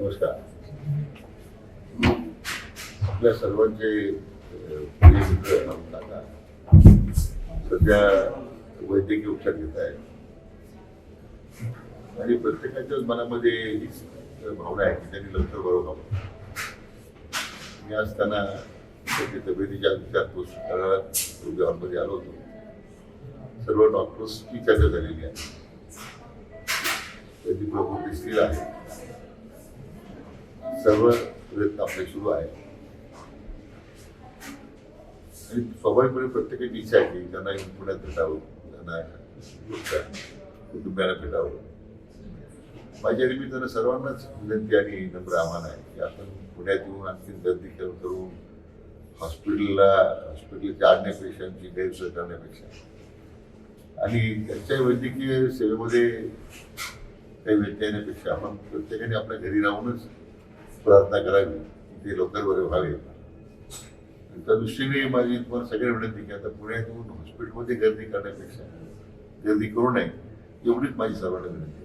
नमस्कार. आपल्या सर्वांचे प्रिय मित्र राहुल काका सध्या वैद्यकीय उपचार घेत आहेत आणि प्रत्येकाच्याच मनामध्ये हीच भावना आहे की त्यांनी लवकर बरं व्हावं. मी असताना त्याची तब्येतीच्या विचारपूस करायला हॉस्पिटलमध्ये आलो होतो. सर्व डॉक्टर्सची चर्चा झालेली आहे. त्याची प्रकृती स्थिर आहे. सर्व प्रयत्न आपले सुरू आहे आणि स्वाभाविकपणे प्रत्येकाची इच्छा आहे की त्यांना येऊन पुण्यात भेटावं, त्यांना कुटुंबियांना भेटावं. माझ्या निमित्तानं सर्वांनाच विनंती आणि नम्र आव्हान आहे की आपण पुण्यात येऊन आणखी गर्दी करून हॉस्पिटलच्या आणण्यापेक्षा आमची गैरसोय करण्यापेक्षा आणि त्यांच्या वैद्यकीय सेवेमध्ये काही व्यत्यय येण्यापेक्षा आपण प्रत्येकाने आपल्या घरी राहूनच प्रार्थना करावी की ते लवकर बरे व्हावे. त्या दृष्टीने माझी तुम्हाला सगळ्यांना विनंती की आता पुण्यात येऊन हॉस्पिटलमध्ये गर्दी करण्यापेक्षा गर्दी करू नये एवढीच माझी सर्वांना विनंती.